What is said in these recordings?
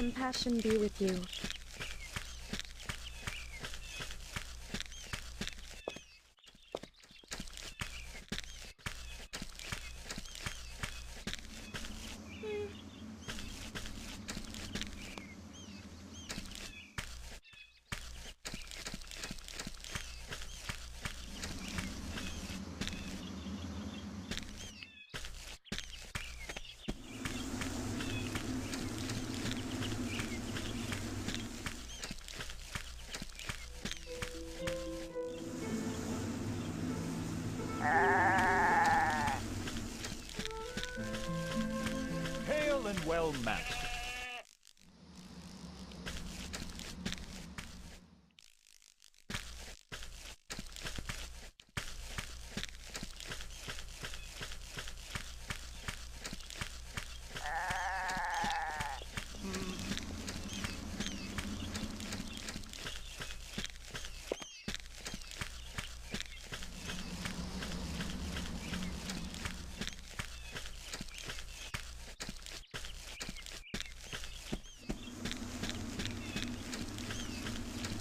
Compassion be with you. Pale and well matched.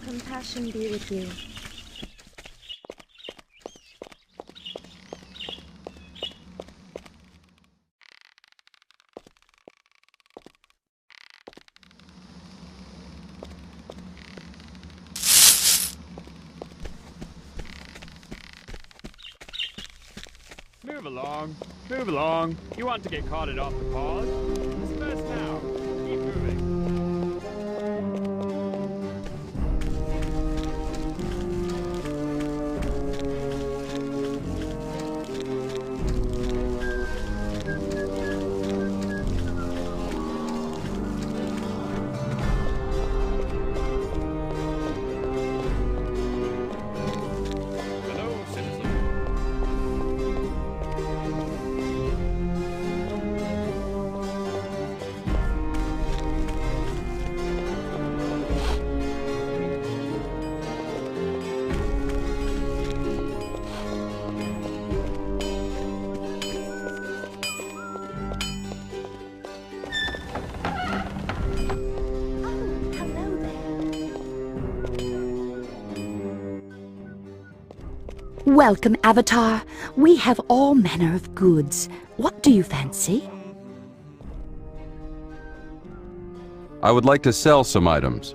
Compassion be with you. Move along. Move along. You want to get carted off the pause? Disperse now. Keep moving. Hello, citizen. Hello there. Welcome, Avatar. We have all manner of goods. What do you fancy? I would like to sell some items.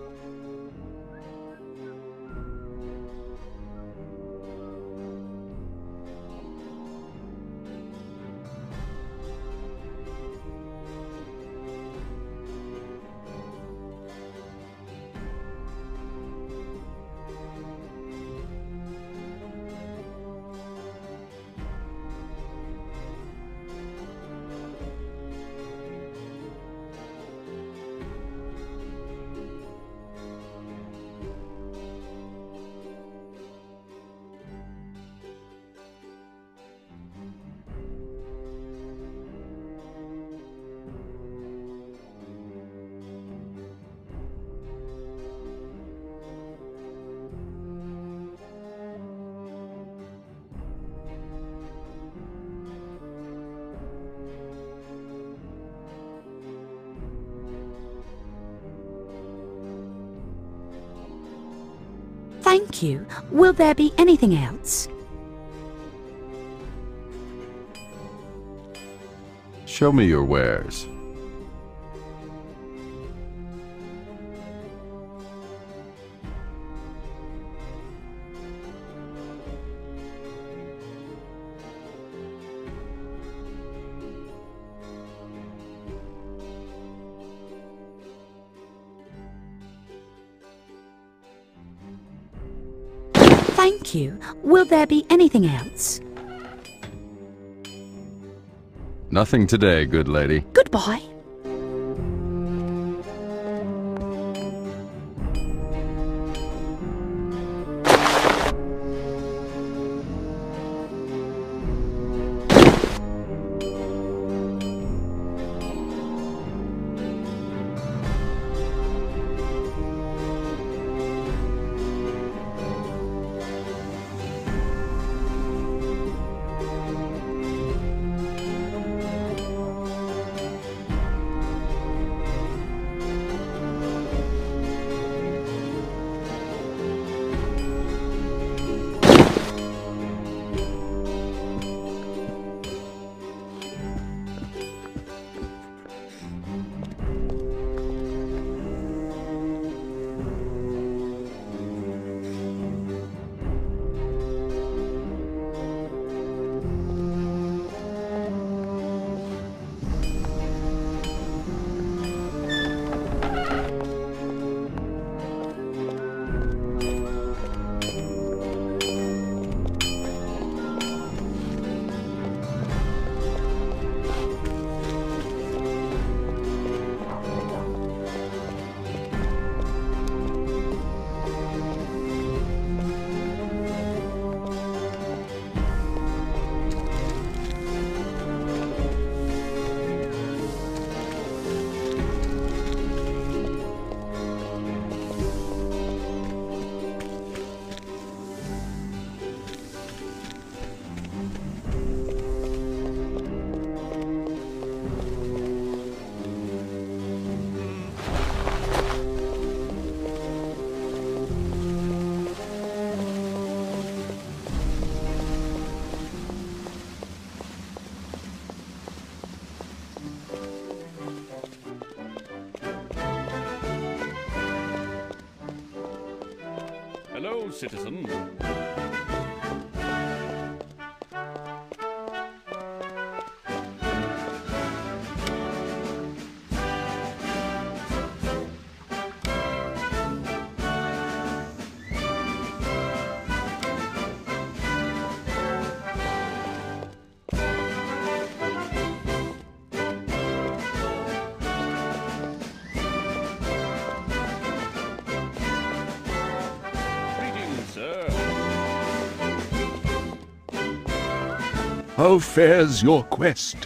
Thank you. Will there be anything else? Show me your wares. Thank you. Will there be anything else? Nothing today, good lady. Goodbye. Hello, citizen. How fares your quest?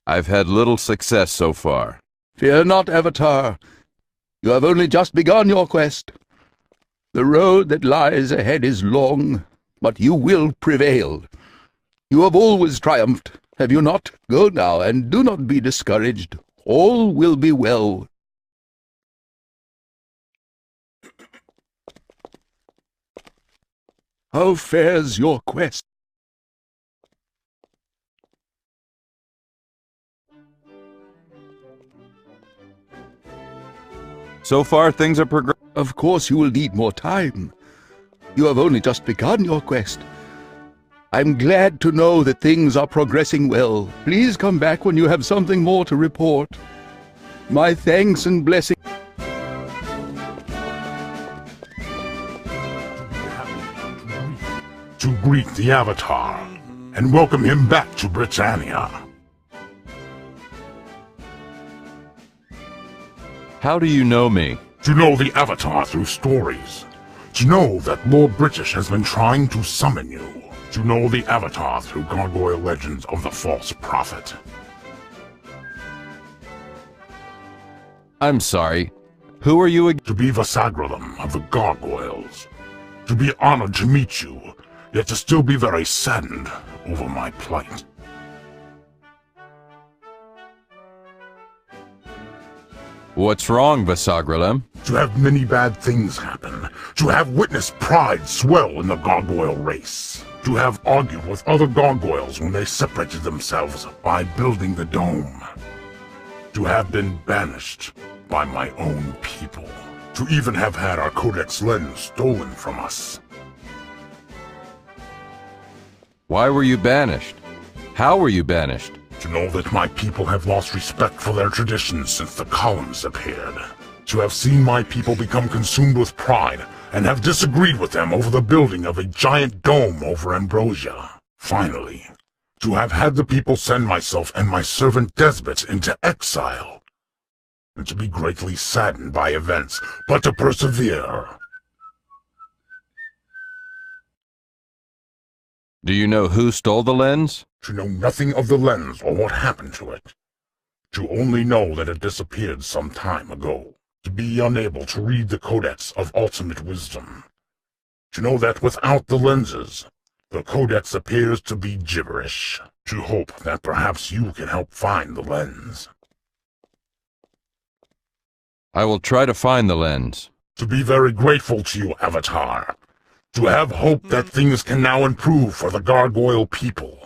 I've had little success so far. Fear not, Avatar. You have only just begun your quest. The road that lies ahead is long, but you will prevail. You have always triumphed, have you not? Go now, and do not be discouraged. All will be well. How fares your quest? So far, things are progressing. Of course you will need more time. You have only just begun your quest. I'm glad to know that things are progressing well. Please come back when you have something more to report. My thanks and blessings. To greet the Avatar, and welcome him back to Britannia. How do you know me? To know the Avatar through stories. To know that Lord British has been trying to summon you. To know the Avatar through gargoyle legends of the false prophet. I'm sorry. Who are you again? To be Vasagrilum of the gargoyles. To be honored to meet you, yet to still be very saddened over my plight. What's wrong, Vasagrilum? To have many bad things happen. To have witnessed pride swell in the gargoyle race. To have argued with other gargoyles when they separated themselves by building the dome. To have been banished by my own people. To even have had our Codex lens stolen from us. Why were you banished? How were you banished? To know that my people have lost respect for their traditions since the columns appeared. To have seen my people become consumed with pride, and have disagreed with them over the building of a giant dome over Ambrosia. Finally, to have had the people send myself and my servant Desbit into exile. And to be greatly saddened by events, but to persevere. Do you know who stole the lens? To know nothing of the lens or what happened to it. To only know that it disappeared some time ago. To be unable to read the Codex of Ultimate Wisdom. To know that without the lenses, the Codex appears to be gibberish. To hope that perhaps you can help find the lens. I will try to find the lens. To be very grateful to you, Avatar. To have hope that things can now improve for the gargoyle people.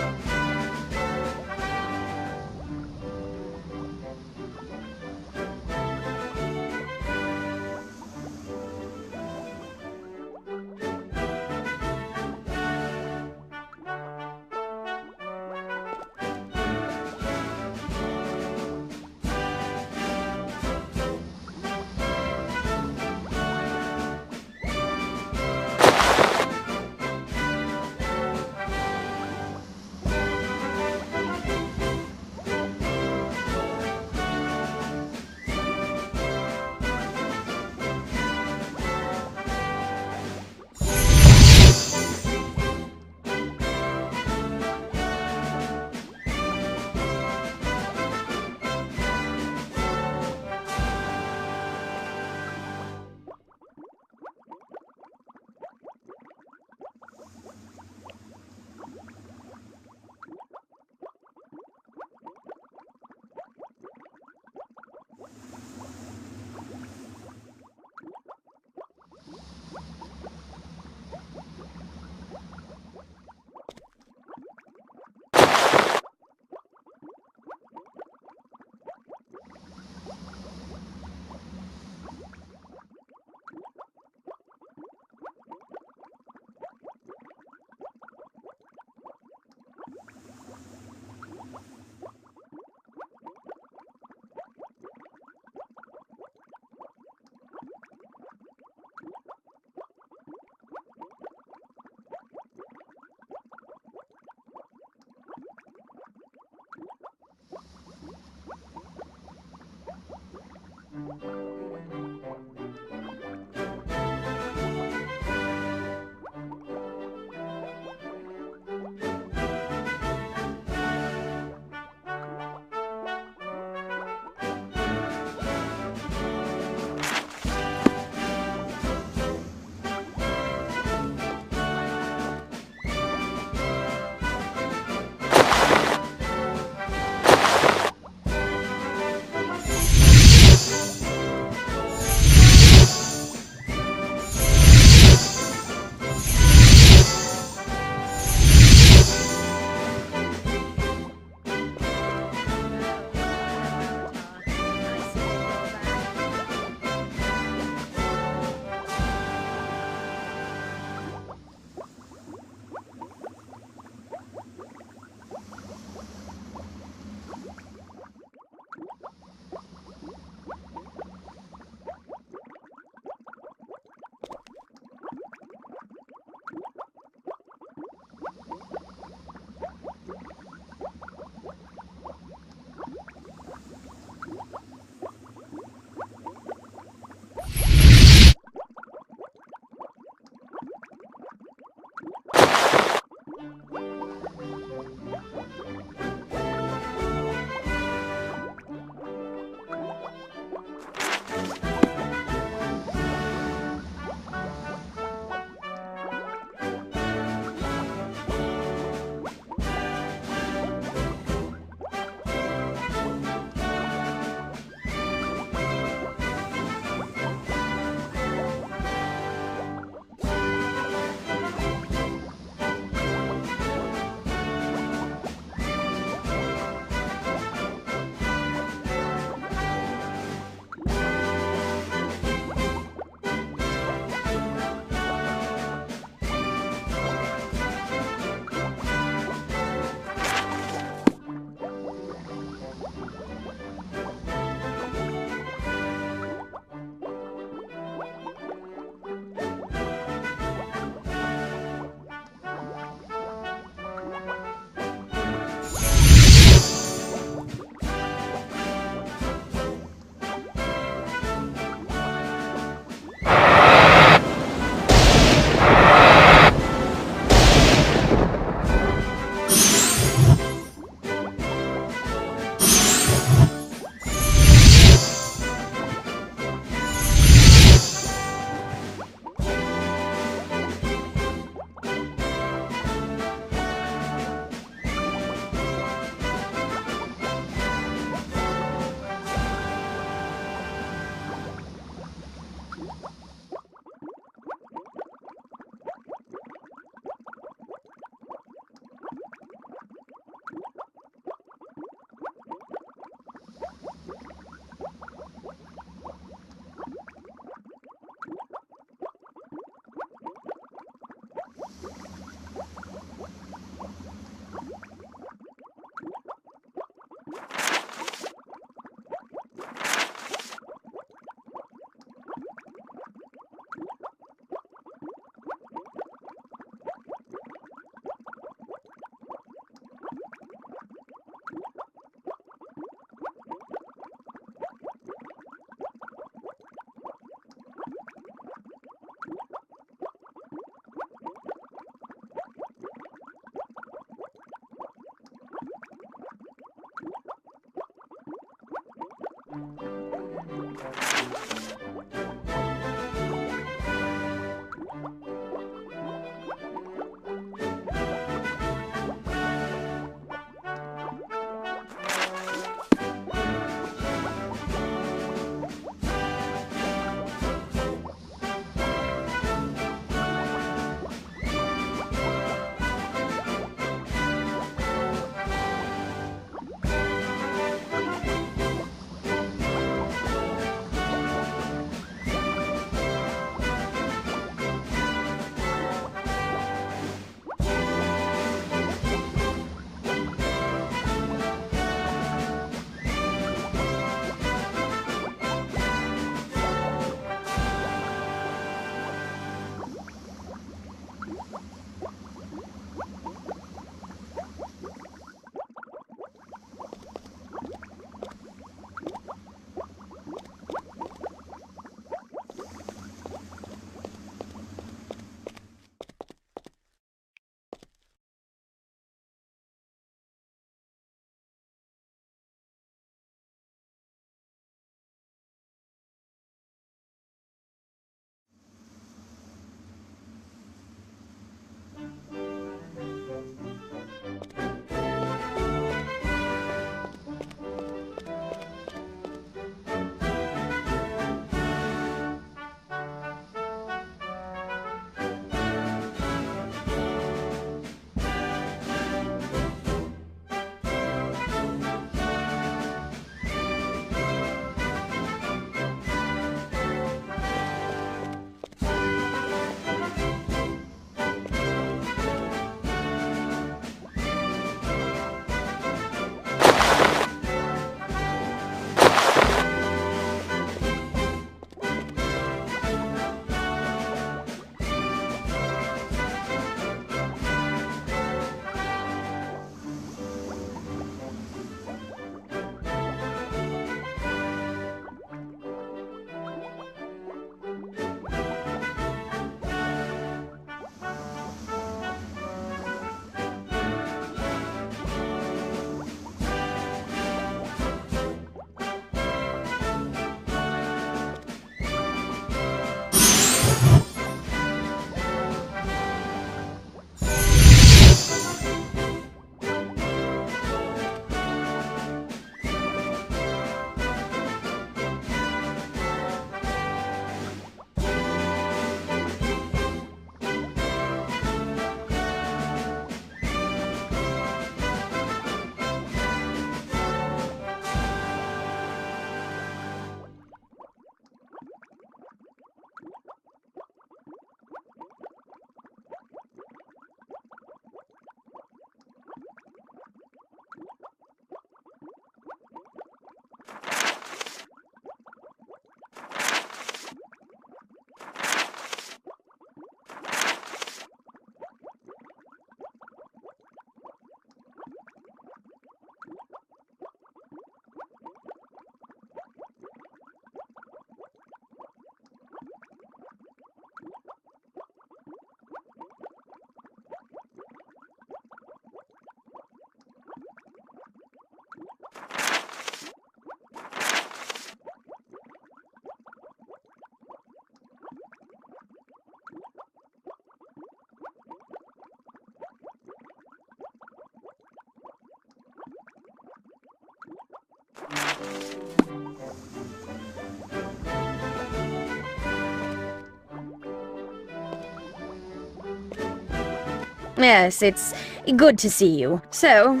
Yes, it's good to see you. So,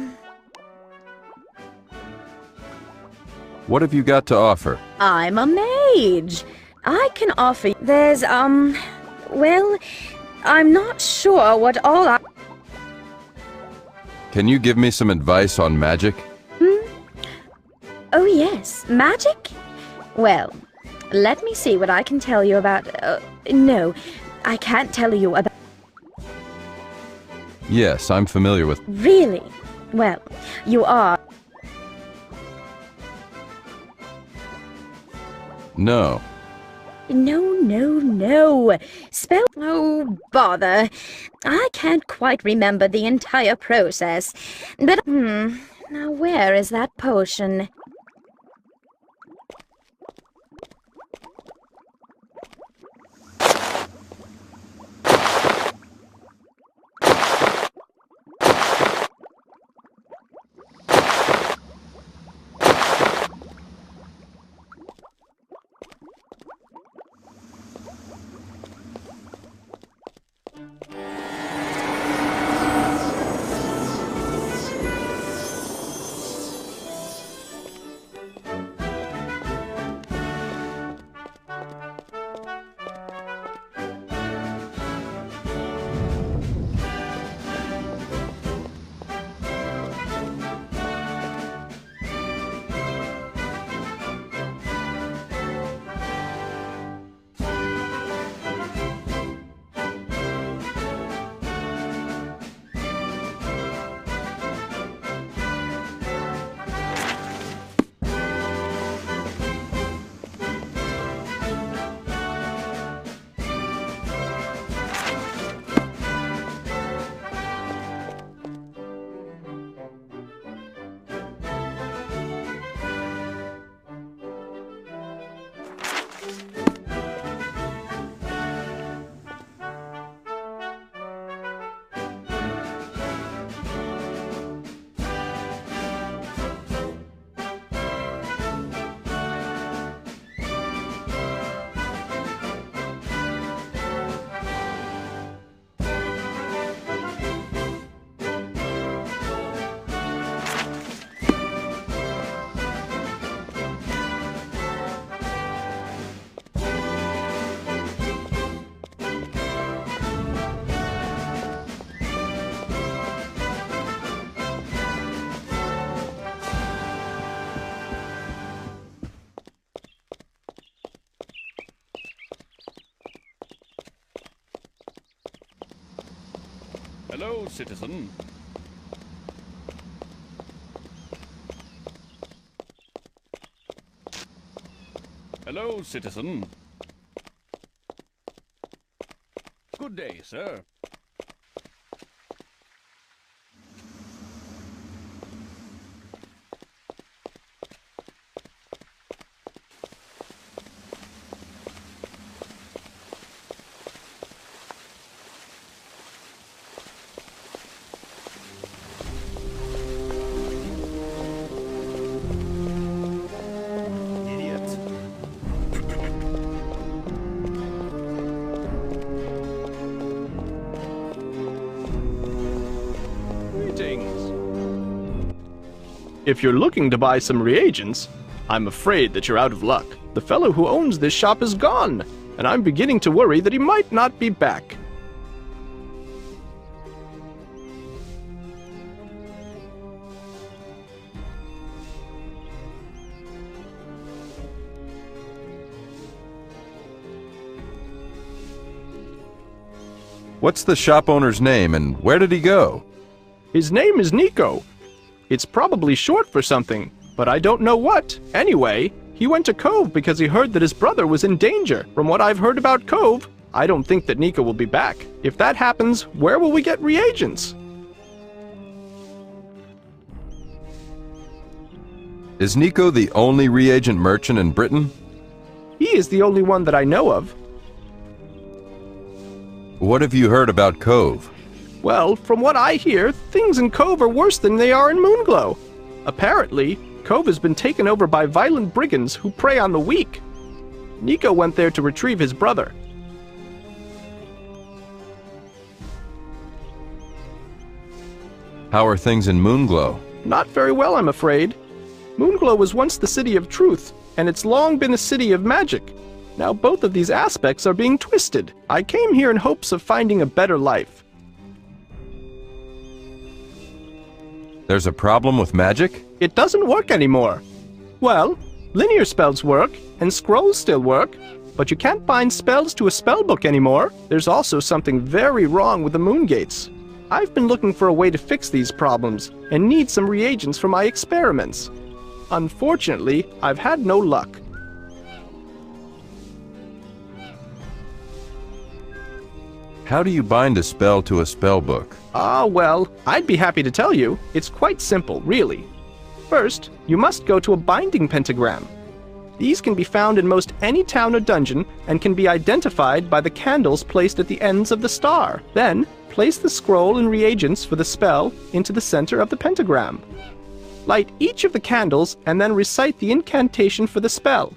What have you got to offer? I'm a mage. I can offer... There's, well, I'm not sure what all I... Can you give me some advice on magic? Oh yes, magic? Well, let me see what I can tell you about... no, I can't tell you about... Yes, I'm familiar with... Really? Well, you are... No. No. Spell... Oh, bother. I can't quite remember the entire process. But, now where is that potion? Hello, citizen. Hello, citizen. Good day, sir. If you're looking to buy some reagents, I'm afraid that you're out of luck. The fellow who owns this shop is gone, and I'm beginning to worry that he might not be back. What's the shop owner's name and where did he go? His name is Nico. It's probably short for something, but I don't know what. Anyway, he went to Cove because he heard that his brother was in danger. From what I've heard about Cove, I don't think that Nico will be back. If that happens, where will we get reagents? Is Nico the only reagent merchant in Britain? He is the only one that I know of. What have you heard about Cove? Well, from what I hear, things in Cove are worse than they are in Moonglow. Apparently, Cove has been taken over by violent brigands who prey on the weak. Nico went there to retrieve his brother. How are things in Moonglow? Not very well, I'm afraid. Moonglow was once the city of truth, and it's long been a city of magic. Now both of these aspects are being twisted. I came here in hopes of finding a better life. There's a problem with magic? It doesn't work anymore. Well, linear spells work, and scrolls still work, but you can't bind spells to a spellbook anymore. There's also something very wrong with the moon gates. I've been looking for a way to fix these problems, and need some reagents for my experiments. Unfortunately, I've had no luck. How do you bind a spell to a spellbook? Well, I'd be happy to tell you. It's quite simple, really. First, you must go to a binding pentagram. These can be found in most any town or dungeon and can be identified by the candles placed at the ends of the star. Then, place the scroll and reagents for the spell into the center of the pentagram. Light each of the candles and then recite the incantation for the spell,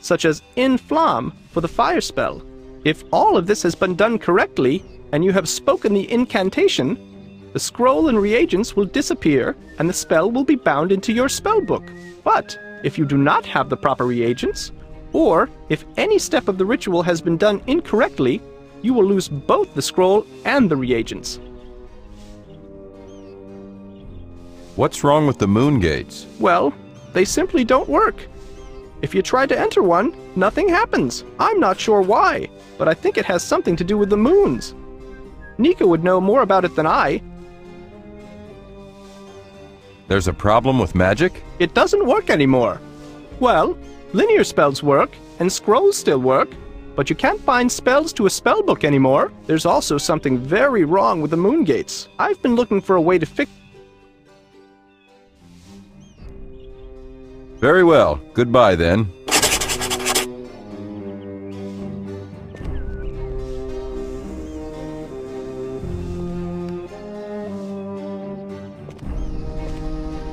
such as In Flamme for the fire spell. If all of this has been done correctly, and you have spoken the incantation, the scroll and reagents will disappear, and the spell will be bound into your spellbook. But if you do not have the proper reagents, or if any step of the ritual has been done incorrectly, you will lose both the scroll and the reagents. What's wrong with the moon gates? Well, they simply don't work. If you try to enter one, nothing happens. I'm not sure why, but I think it has something to do with the moons. Nico would know more about it than I. There's a problem with magic? It doesn't work anymore. Well, linear spells work, and scrolls still work, but you can't bind spells to a spellbook anymore. There's also something very wrong with the moon gates. I've been looking for a way to fix. Very well. Goodbye then.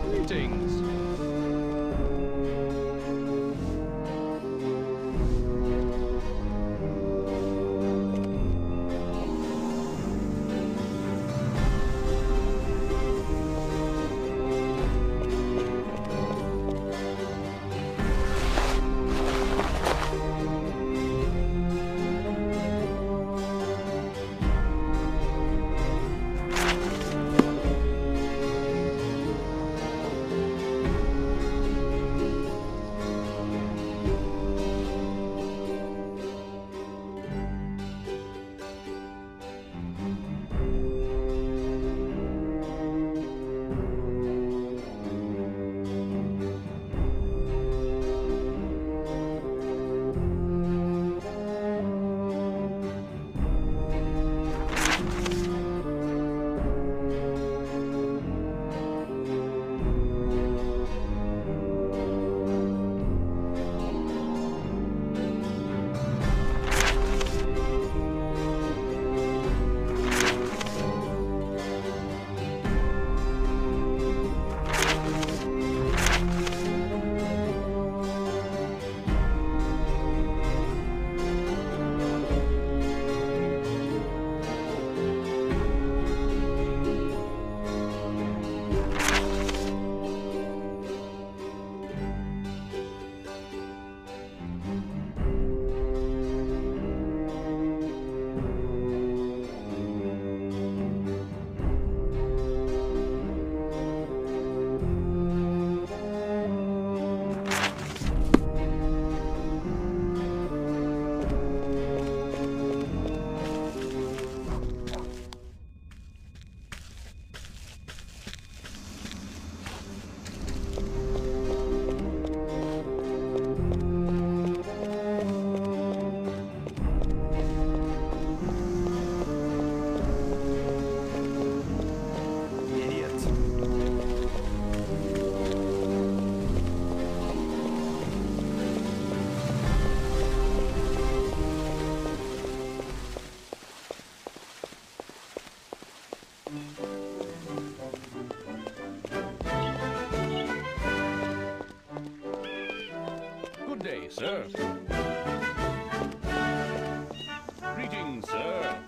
Greetings. Good day, sir. Greetings, sir.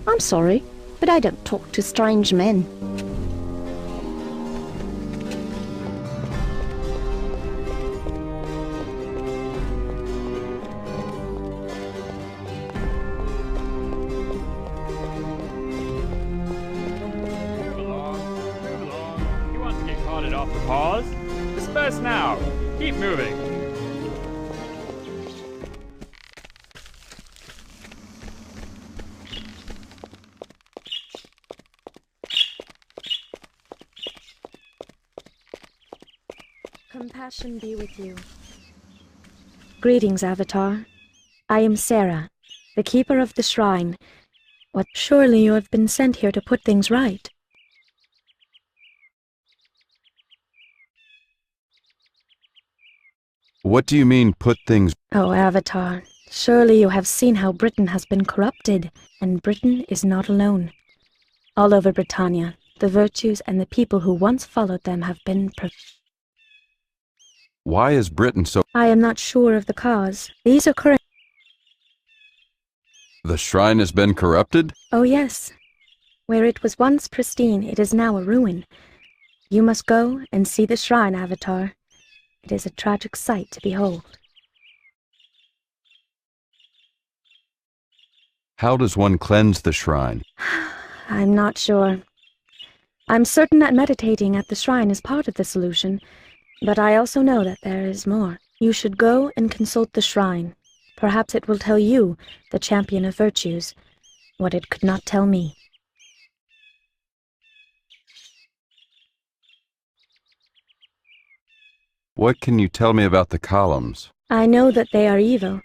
I'm sorry, but I don't talk to strange men. Move along, move along. You want to get carted off the paws? Disperse now. Keep moving. Compassion be with you. Greetings, Avatar. I am Sarah, the keeper of the shrine. What? Surely you have been sent here to put things right. What do you mean, put things... Oh, Avatar, surely you have seen how Britain has been corrupted, and Britain is not alone. All over Britannia, the virtues and the people who once followed them have been Why is Britain so... I am not sure of the cause. These are current... The shrine has been corrupted? Oh yes. Where it was once pristine, it is now a ruin. You must go and see the shrine, Avatar. It is a tragic sight to behold. How does one cleanse the shrine? I'm not sure. I'm certain that meditating at the shrine is part of the solution, but I also know that there is more. You should go and consult the shrine. Perhaps it will tell you, the champion of virtues, what it could not tell me. What can you tell me about the columns? I know that they are evil.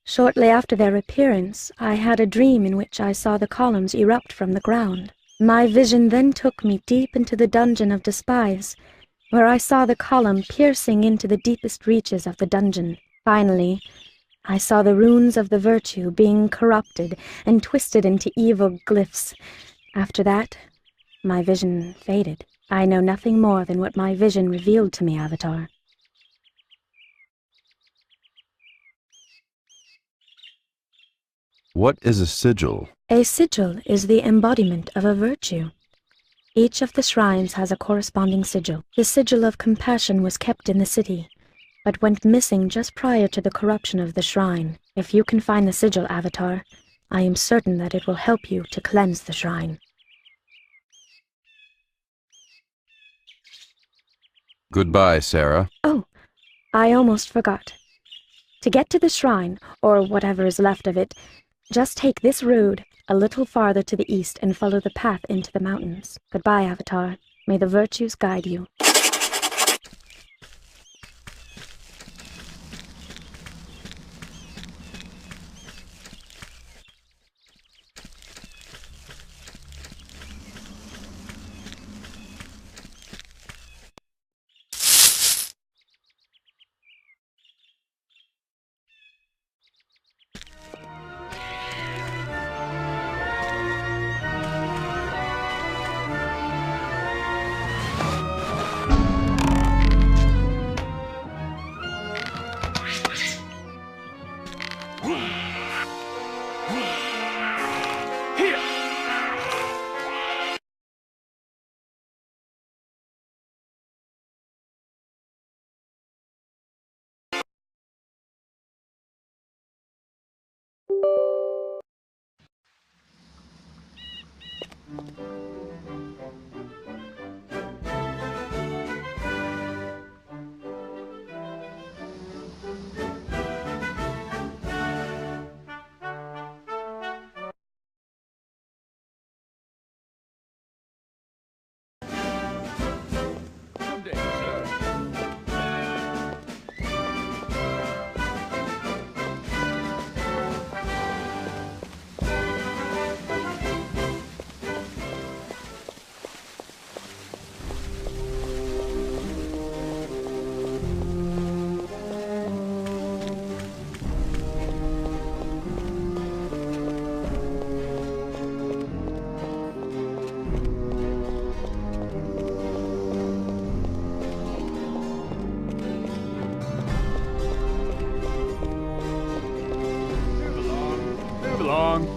Shortly after their appearance, I had a dream in which I saw the columns erupt from the ground. My vision then took me deep into the dungeon of despise, where I saw the column piercing into the deepest reaches of the dungeon. Finally, I saw the runes of the virtue being corrupted and twisted into evil glyphs. After that, my vision faded. I know nothing more than what my vision revealed to me, Avatar. What is a sigil? A sigil is the embodiment of a virtue. Each of the shrines has a corresponding sigil. The sigil of compassion was kept in the city, but went missing just prior to the corruption of the shrine. If you can find the sigil, Avatar, I am certain that it will help you to cleanse the shrine. Goodbye, Sarah. Oh, I almost forgot. To get to the shrine, or whatever is left of it, just take this road a little farther to the east and follow the path into the mountains. Goodbye, Avatar. May the virtues guide you.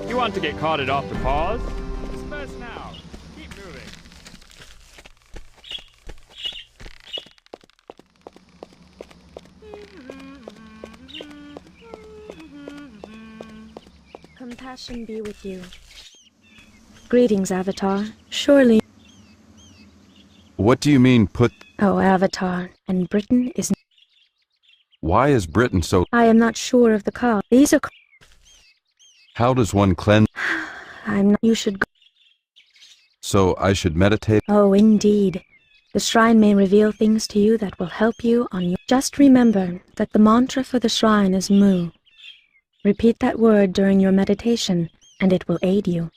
You want to get carted off the paws? Disperse now. Keep moving. Compassion be with you. Greetings, Avatar. Surely... What do you mean, put... Oh, Avatar, and Britain is... Why is Britain so... I am not sure of the cause. These are... How does one cleanse... I'm not... You should go... So I should meditate? Oh, indeed. The shrine may reveal things to you that will help you on your... Just remember that the mantra for the shrine is Mu. Repeat that word during your meditation, and it will aid you.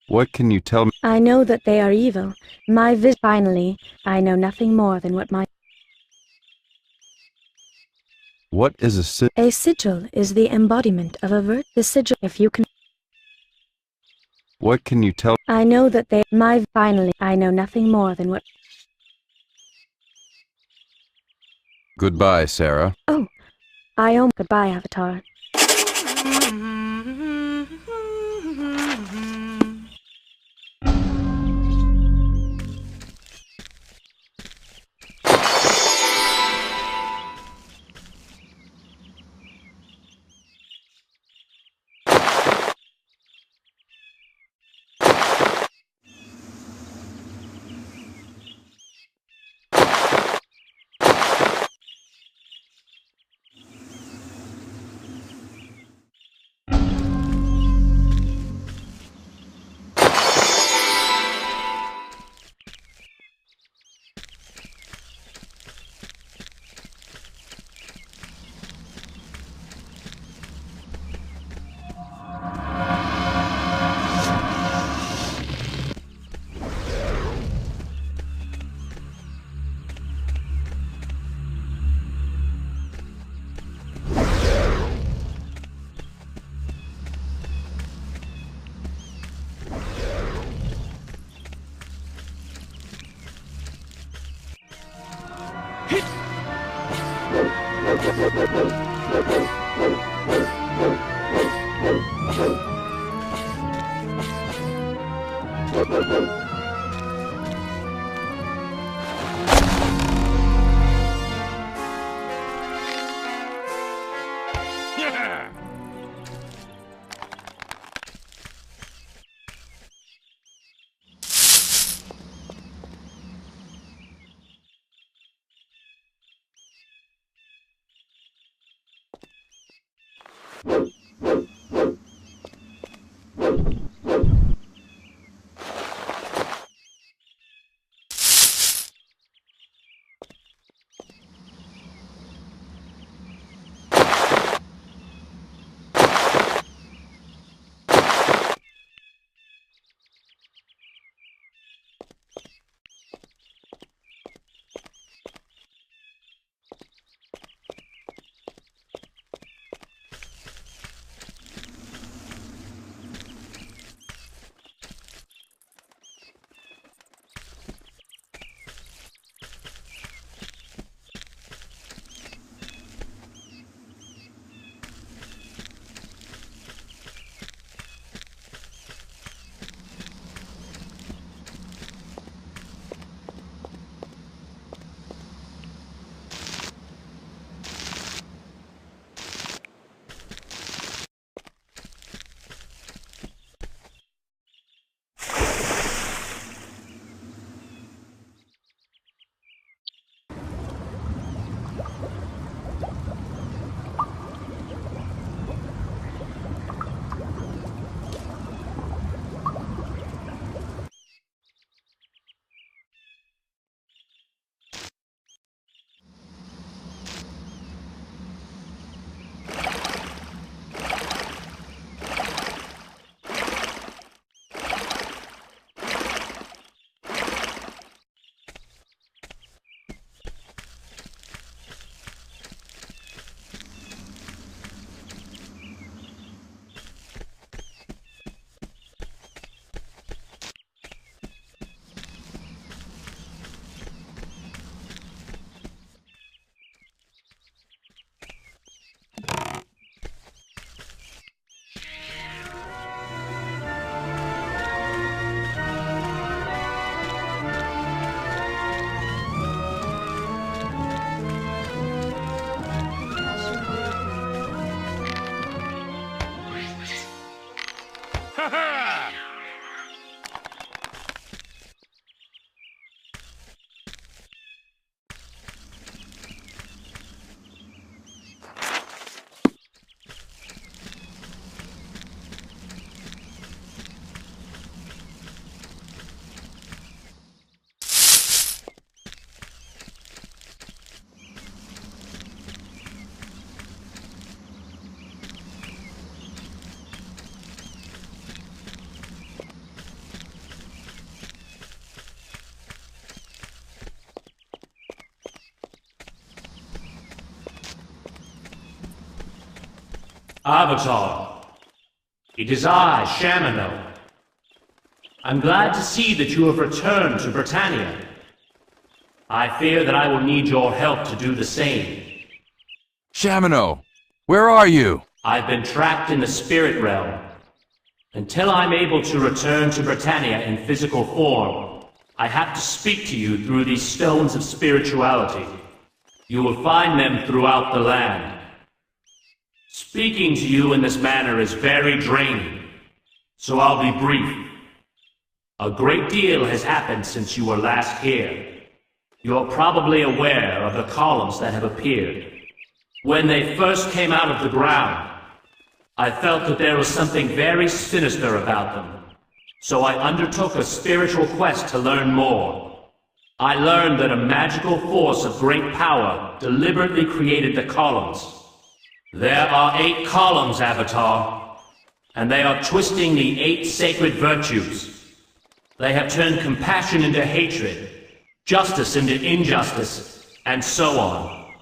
What can you tell me? I know that they are evil. Finally, I know nothing more than what my... What is a sigil? A sigil is the embodiment of a The sigil, if you can... What can you tell? I know that they... Finally, I know nothing more than what... Goodbye, Sarah. Oh, Goodbye, Avatar. Avatar, it is I, Shamino. I'm glad to see that you have returned to Britannia. I fear that I will need your help to do the same. Shamino, where are you? I've been trapped in the spirit realm. Until I'm able to return to Britannia in physical form, I have to speak to you through these stones of spirituality. You will find them throughout the land. Speaking to you in this manner is very draining, so I'll be brief. A great deal has happened since you were last here. You're probably aware of the columns that have appeared. When they first came out of the ground, I felt that there was something very sinister about them, so I undertook a spiritual quest to learn more. I learned that a magical force of great power deliberately created the columns. There are 8 columns, Avatar, and they are twisting the 8 sacred virtues. They have turned compassion into hatred, justice into injustice, and so on.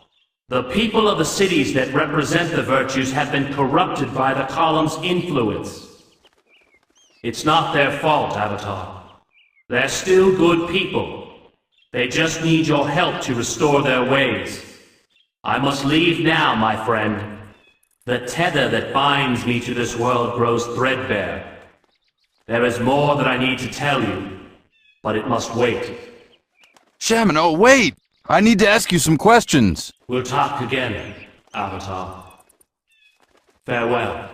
The people of the cities that represent the virtues have been corrupted by the columns' influence. It's not their fault, Avatar. They're still good people. They just need your help to restore their ways. I must leave now, my friend. The tether that binds me to this world grows threadbare. There is more that I need to tell you, but it must wait. Shaman, oh wait! I need to ask you some questions. We'll talk again, Avatar. Farewell.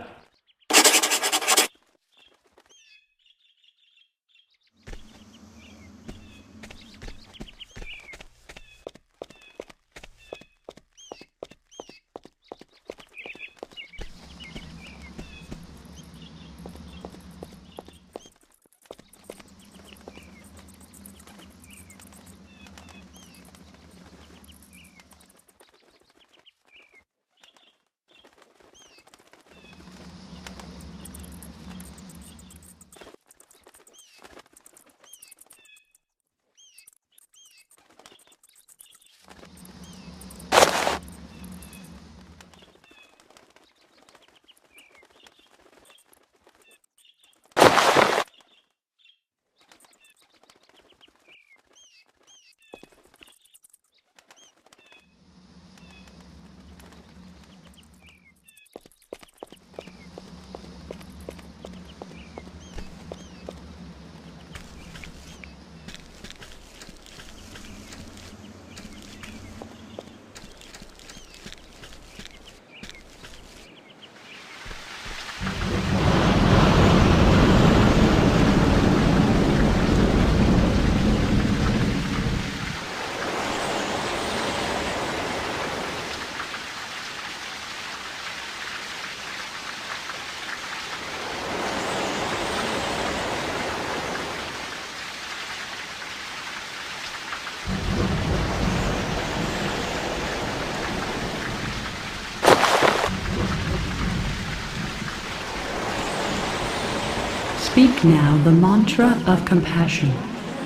Speak now the mantra of compassion.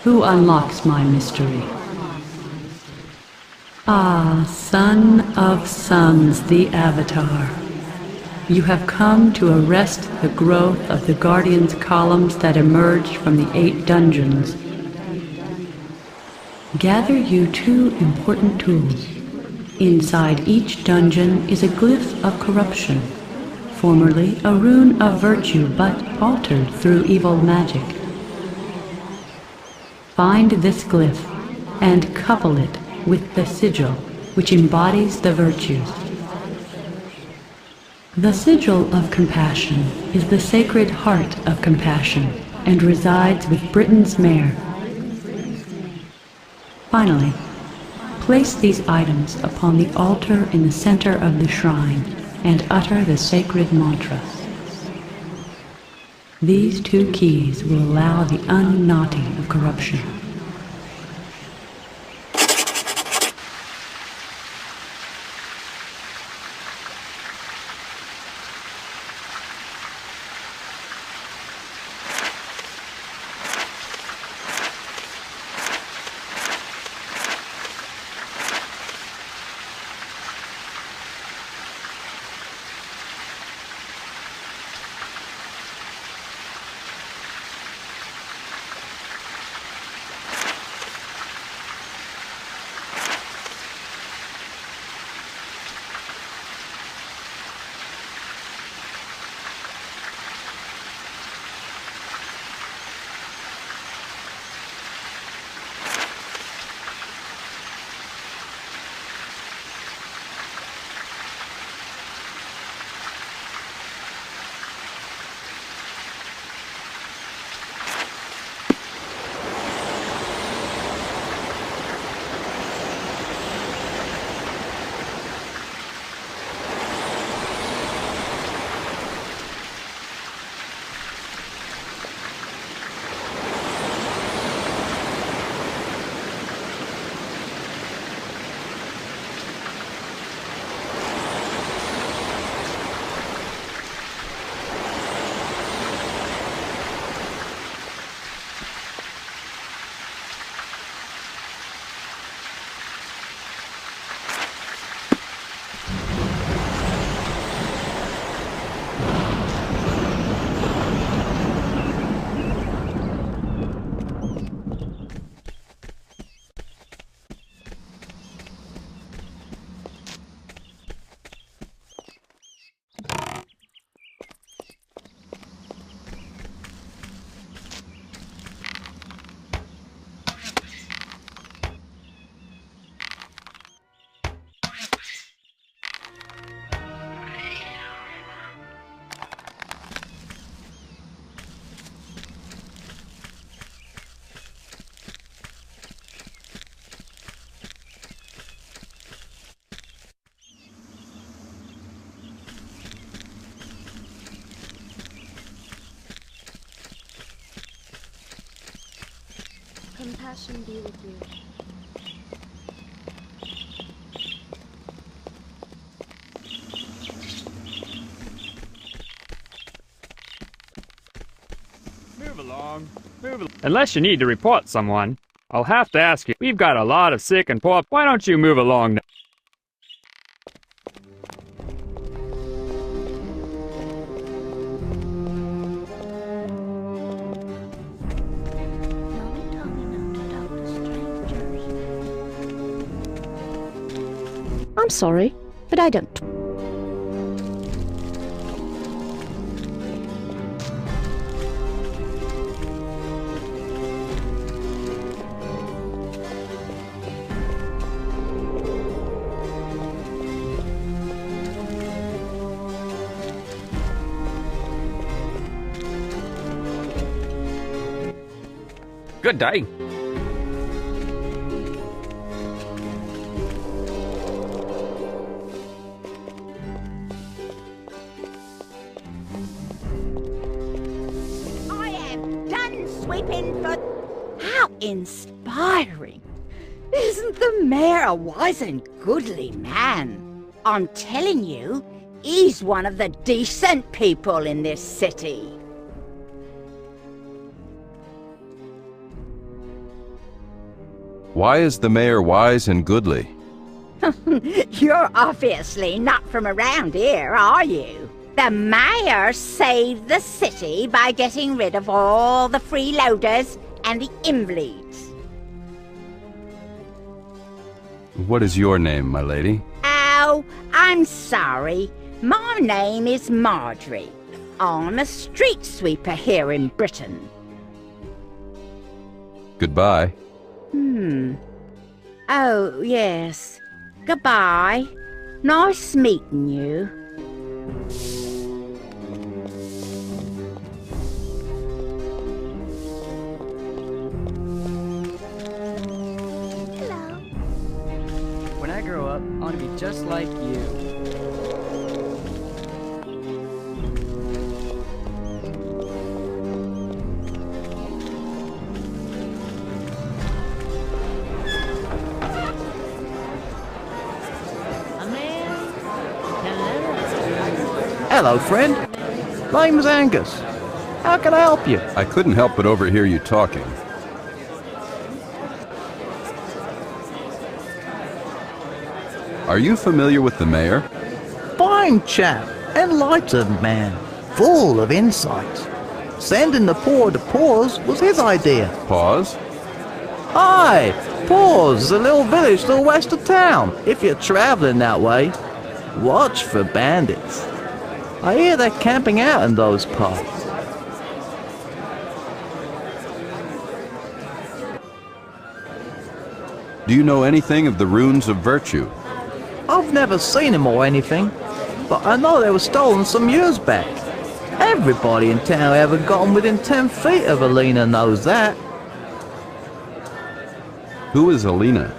Who unlocks my mystery? Ah, son of suns, the Avatar. You have come to arrest the growth of the Guardian's columns that emerged from the 8 dungeons. Gather you 2 important tools. Inside each dungeon is a glyph of corruption, formerly a rune of virtue but altered through evil magic. Find this glyph and couple it with the sigil which embodies the virtues. The sigil of compassion is the sacred heart of compassion and resides with Britain's mare. Finally, place these items upon the altar in the center of the shrine and utter the sacred mantra. These 2 keys will allow the unknotting of corruption. Compassion be with you. Move along. Unless you need to report someone, I'll have to ask you. We've got a lot of sick and poor. Why don't you move along now? I'm sorry, but I don't. Good day. I am done sweeping for... How inspiring! Isn't the mayor a wise and goodly man? I'm telling you, he's one of the decent people in this city. Why is the mayor wise and goodly? You're obviously not from around here, are you? The mayor saved the city by getting rid of all the freeloaders and the invalids. What is your name, my lady? Oh, I'm sorry. My name is Marjorie. I'm a street sweeper here in Britain. Goodbye. Oh, yes. Goodbye. Nice meeting you. Hello. When I grow up, I want to be just like you. Hello, friend. Name's Angus. How can I help you? I couldn't help but overhear you talking. Are you familiar with the mayor? Fine chap, enlightened man, full of insight. Sending the poor to Paws was his idea. Pause? Aye, Paws is a little village to the west of town. If you're traveling that way, watch for bandits. I hear they're camping out in those parts. Do you know anything of the runes of virtue? I've never seen them or anything, but I know they were stolen some years back. Everybody in town who ever gotten within 10 feet of Alina knows that. Who is Alina?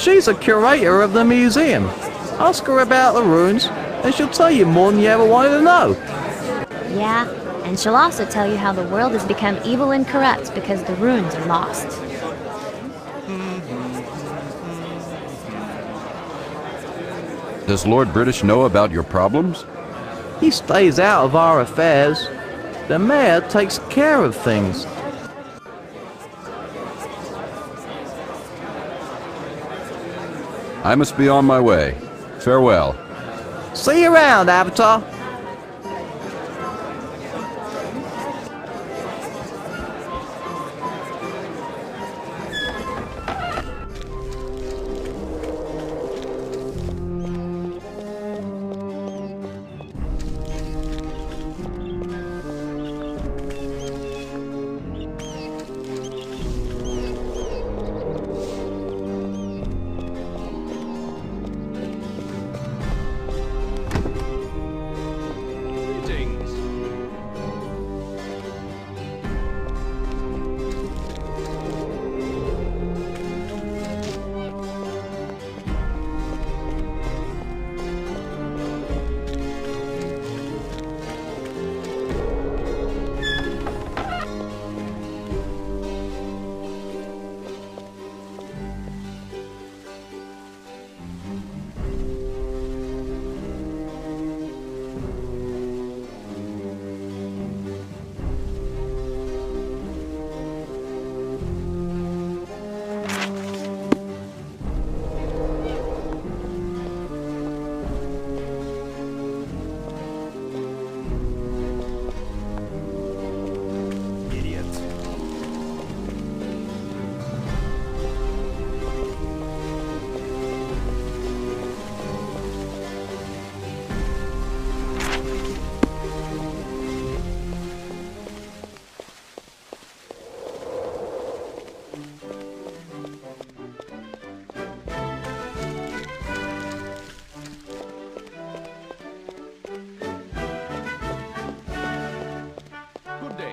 She's a curator of the museum. Ask her about the runes, and she'll tell you more than you ever wanted to know. Yeah, and she'll also tell you how the world has become evil and corrupt because the runes are lost. Does Lord British know about your problems? He stays out of our affairs. The mayor takes care of things. I must be on my way. Farewell. See you around, Avatar.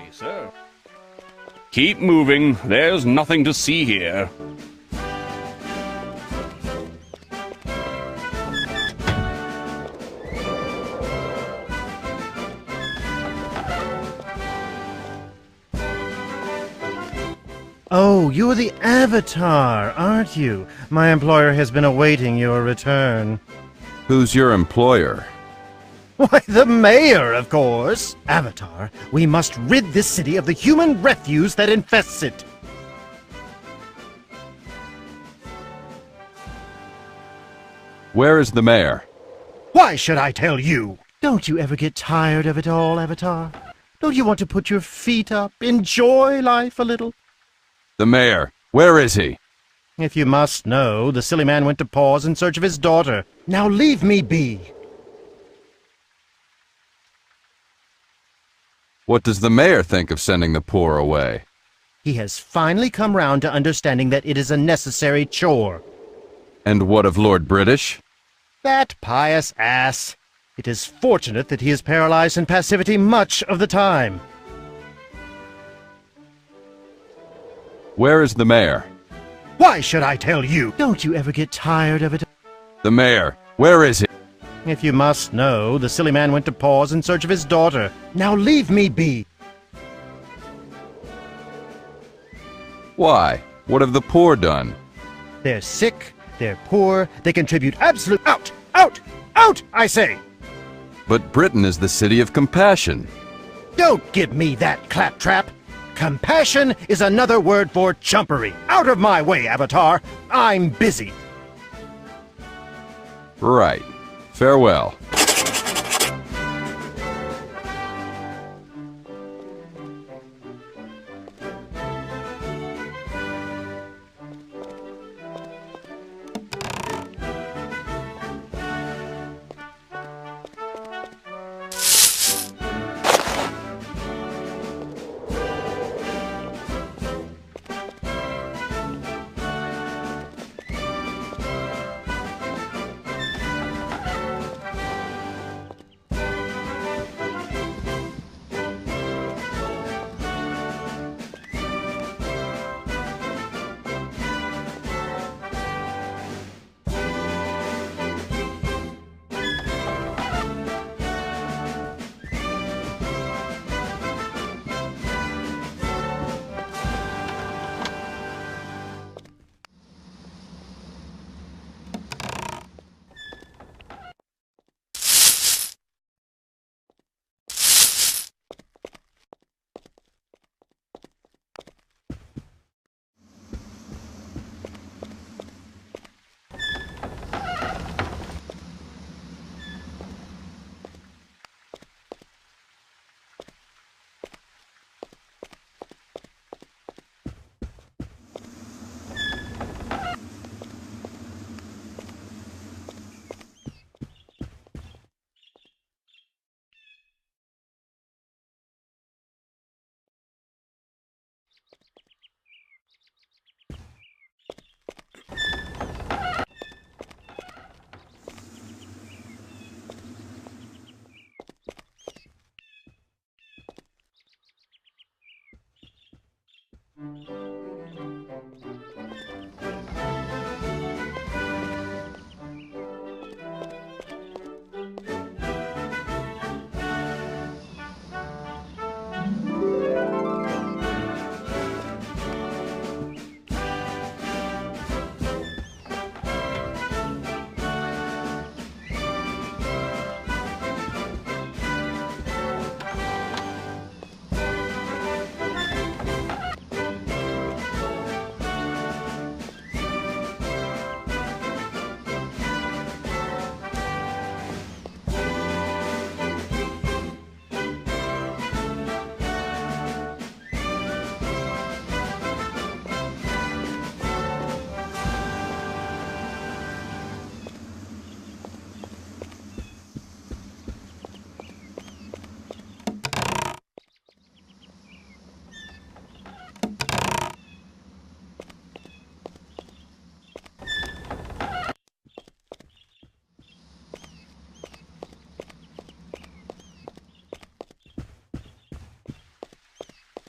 way, sir. Keep moving. There's nothing to see here. Oh, you're the Avatar, aren't you? My employer has been awaiting your return. Who's your employer? Why, the mayor, of course! Avatar, we must rid this city of the human refuse that infests it! Where is the mayor? Why should I tell you? Don't you ever get tired of it all, Avatar? Don't you want to put your feet up, enjoy life a little? The mayor. Where is he? If you must know, the silly man went to Paws in search of his daughter. Now leave me be! What does the mayor think of sending the poor away? He has finally come round to understanding that it is a necessary chore. And what of Lord British? That pious ass! It is fortunate that he is paralyzed in passivity much of the time. Where is the mayor? Why should I tell you? Don't you ever get tired of it? The mayor. Where is he? If you must know, the silly man went to Paws in search of his daughter. Now leave me be! Why? What have the poor done? They're sick, they're poor, they contribute absolute— Out! Out! Out, I say! But Britain is the city of compassion. Don't give me that claptrap! Compassion is another word for chumpery. Out of my way, Avatar! I'm busy. Right. Farewell.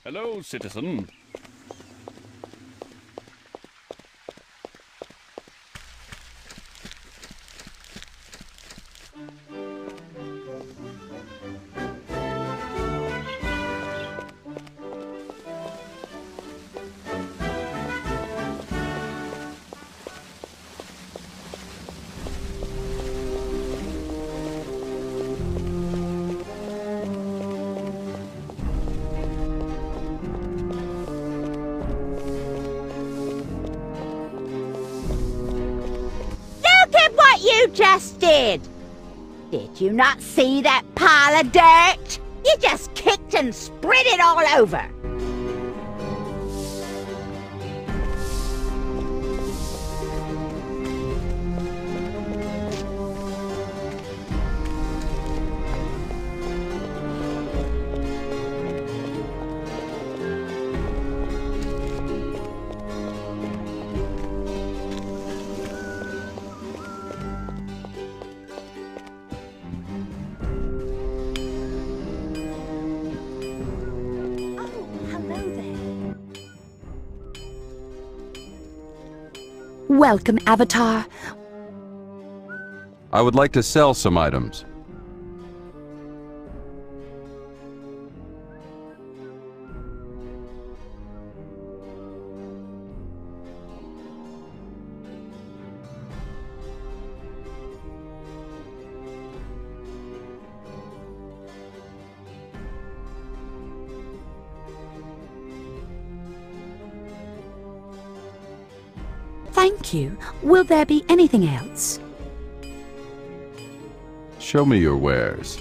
Hello, citizen. You just did! Did you not see that pile of dirt? You just kicked and spread it all over! Welcome, Avatar. I would like to sell some items. Thank you. Will there be anything else? Show me your wares.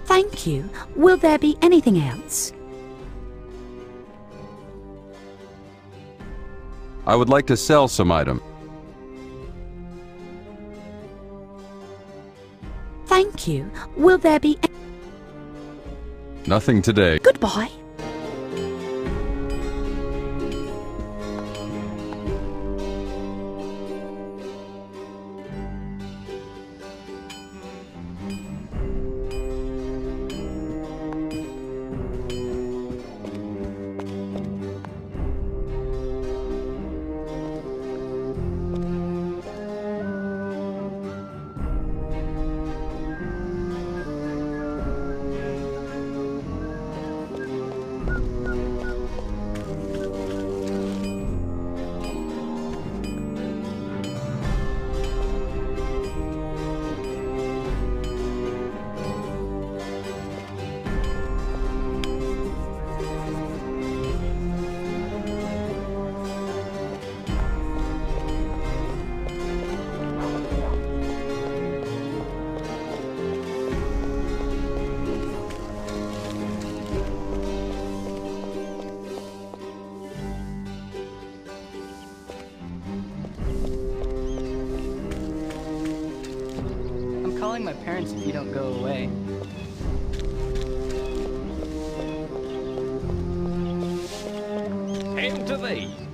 Thank you. Will there be anything else? I would like to sell some items. Thank you. Will there be... Nothing today. Goodbye. Calling my parents if you don't go away. Hail to thee!